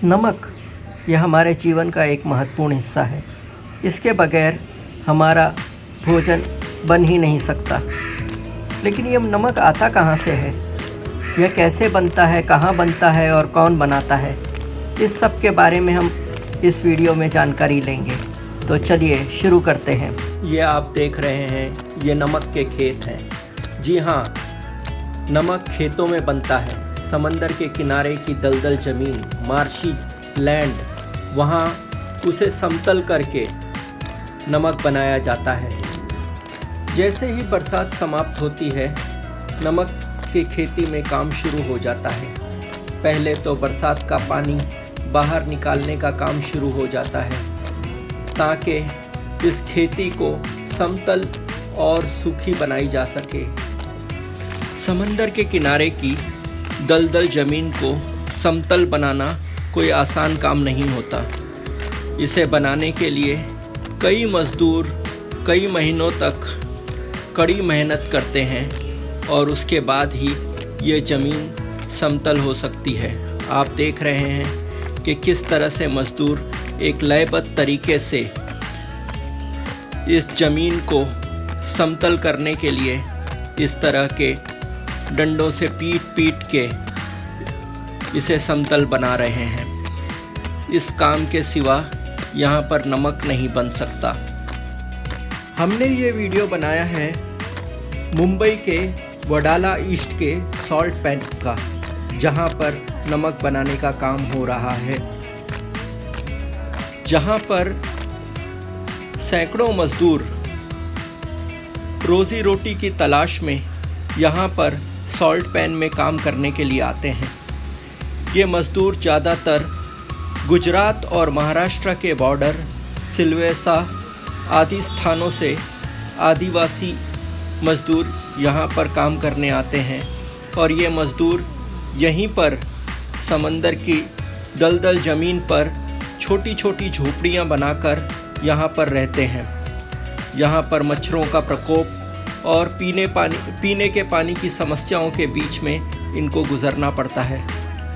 नमक यह हमारे जीवन का एक महत्वपूर्ण हिस्सा है। इसके बगैर हमारा भोजन बन ही नहीं सकता। लेकिन ये नमक आता कहाँ से है, यह कैसे बनता है, कहाँ बनता है और कौन बनाता है, इस सब के बारे में हम इस वीडियो में जानकारी लेंगे। तो चलिए शुरू करते हैं। ये आप देख रहे हैं, ये नमक के खेत हैं। जी हाँ, नमक खेतों में बनता है। समंदर के किनारे की दलदल ज़मीन, मार्शी लैंड, वहाँ उसे समतल करके नमक बनाया जाता है। जैसे ही बरसात समाप्त होती है, नमक की खेती में काम शुरू हो जाता है। पहले तो बरसात का पानी बाहर निकालने का काम शुरू हो जाता है ताकि इस खेती को समतल और सूखी बनाई जा सके। समंदर के किनारे की दलदल ज़मीन को समतल बनाना कोई आसान काम नहीं होता। इसे बनाने के लिए कई मज़दूर कई महीनों तक कड़ी मेहनत करते हैं और उसके बाद ही ये ज़मीन समतल हो सकती है। आप देख रहे हैं कि किस तरह से मज़दूर एक लयबद्ध तरीके से इस ज़मीन को समतल करने के लिए इस तरह के डंडों से पीट के इसे समतल बना रहे हैं। इस काम के सिवा यहाँ पर नमक नहीं बन सकता। हमने ये वीडियो बनाया है मुंबई के वडाला ईस्ट के सॉल्ट पैन का, जहाँ पर नमक बनाने का काम हो रहा है, जहाँ पर सैकड़ों मज़दूर रोज़ी रोटी की तलाश में यहाँ पर सॉल्ट पैन में काम करने के लिए आते हैं। ये मज़दूर ज़्यादातर गुजरात और महाराष्ट्र के बॉर्डर, सिलवेसा आदि स्थानों से आदिवासी मज़दूर यहाँ पर काम करने आते हैं और ये मज़दूर यहीं पर समंदर की दलदल ज़मीन पर छोटी छोटी झोपड़ियाँ बनाकर यहाँ पर रहते हैं। यहाँ पर मच्छरों का प्रकोप और पीने के पानी की समस्याओं के बीच में इनको गुज़रना पड़ता है।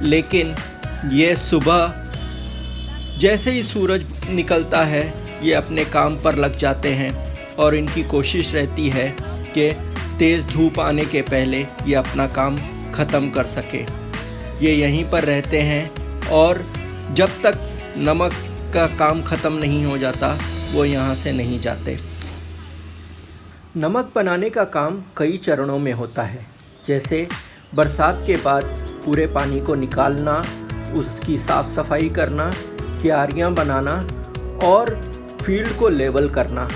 लेकिन ये सुबह जैसे ही सूरज निकलता है, ये अपने काम पर लग जाते हैं और इनकी कोशिश रहती है कि तेज़ धूप आने के पहले ये अपना काम ख़त्म कर सके। ये यहीं पर रहते हैं और जब तक नमक का काम ख़त्म नहीं हो जाता, वो यहाँ से नहीं जाते। नमक बनाने का काम कई चरणों में होता है, जैसे बरसात के बाद पूरे पानी को निकालना, उसकी साफ़ सफाई करना, क्यारियाँ बनाना और फील्ड को लेवल करना।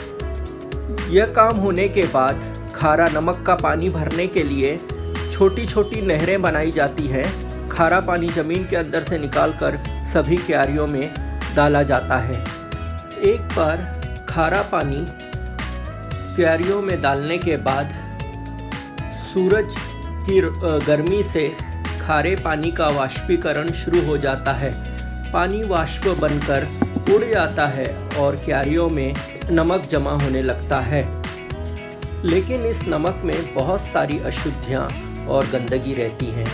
यह काम होने के बाद खारा नमक का पानी भरने के लिए छोटी छोटी नहरें बनाई जाती है। खारा पानी ज़मीन के अंदर से निकालकर सभी क्यारियों में डाला जाता है। एक बार खारा पानी क्यारियों में डालने के बाद सूरज की गर्मी से खारे पानी का वाष्पीकरण शुरू हो जाता है। पानी वाष्प बनकर उड़ जाता है और क्यारियों में नमक जमा होने लगता है। लेकिन इस नमक में बहुत सारी अशुद्धियाँ और गंदगी रहती हैं,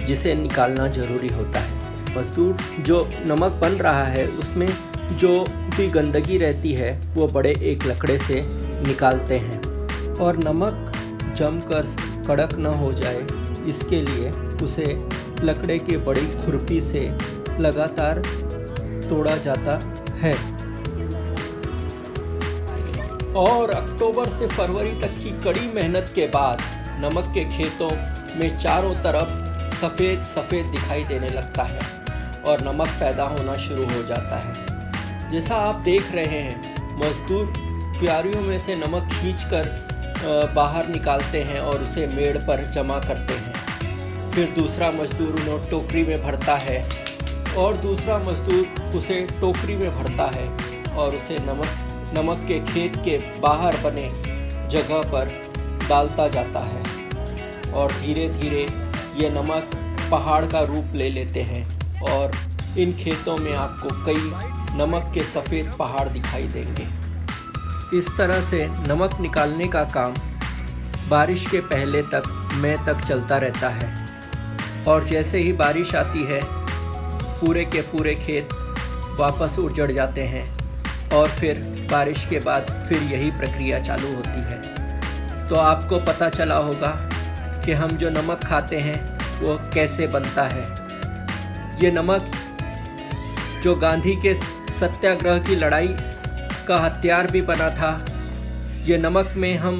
जिसे निकालना ज़रूरी होता है। मज़दूर जो नमक बन रहा है, उसमें जो भी गंदगी रहती है वो बड़े एक लकड़े से निकालते हैं और नमक जमकर कड़क न हो जाए, इसके लिए उसे लकड़े की बड़ी खुरपी से लगातार तोड़ा जाता है। और अक्टूबर से फरवरी तक की कड़ी मेहनत के बाद नमक के खेतों में चारों तरफ सफ़ेद सफ़ेद दिखाई देने लगता है और नमक पैदा होना शुरू हो जाता है। जैसा आप देख रहे हैं, मज़दूर क्यारियों में से नमक खींचकर बाहर निकालते हैं और उसे मेड़ पर जमा करते हैं। फिर दूसरा मज़दूर उन्हें टोकरी में भरता है और दूसरा मज़दूर उसे टोकरी में भरता है और उसे नमक के खेत के बाहर बने जगह पर डालता जाता है और धीरे धीरे ये नमक पहाड़ का रूप ले लेते हैं और इन खेतों में आपको कई नमक के सफ़ेद पहाड़ दिखाई देंगे। इस तरह से नमक निकालने का काम बारिश के पहले तक मई तक चलता रहता है और जैसे ही बारिश आती है पूरे के पूरे खेत वापस उजड़ जाते हैं और फिर बारिश के बाद फिर यही प्रक्रिया चालू होती है। तो आपको पता चला होगा कि हम जो नमक खाते हैं वो कैसे बनता है। ये नमक जो गांधी के सत्याग्रह की लड़ाई का हथियार भी बना था। ये नमक में हम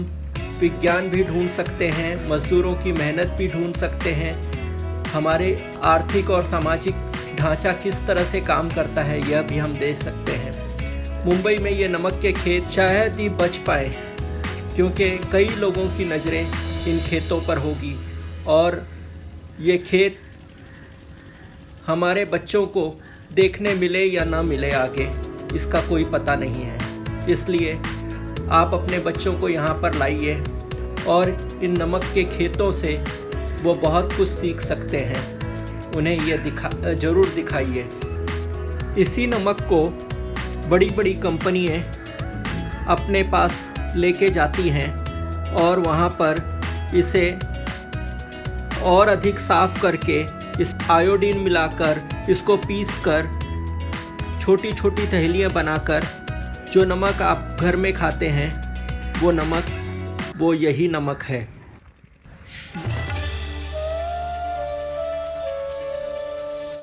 विज्ञान भी ढूंढ सकते हैं, मज़दूरों की मेहनत भी ढूंढ सकते हैं, हमारे आर्थिक और सामाजिक ढांचा किस तरह से काम करता है यह भी हम देख सकते हैं। मुंबई में ये नमक के खेत शायद ही बच पाए क्योंकि कई लोगों की नज़रें इन खेतों पर होगी और ये खेत हमारे बच्चों को देखने मिले या ना मिले आगे, इसका कोई पता नहीं है। इसलिए आप अपने बच्चों को यहाँ पर लाइए और इन नमक के खेतों से वो बहुत कुछ सीख सकते हैं। उन्हें ये ज़रूर दिखाइए। इसी नमक को बड़ी बड़ी कंपनियाँ अपने पास लेके जाती हैं और वहाँ पर इसे और अधिक साफ़ करके इस आयोडीन मिलाकर इसको पीसकर छोटी छोटी थैलियाँ बनाकर जो नमक आप घर में खाते हैं वो यही नमक है।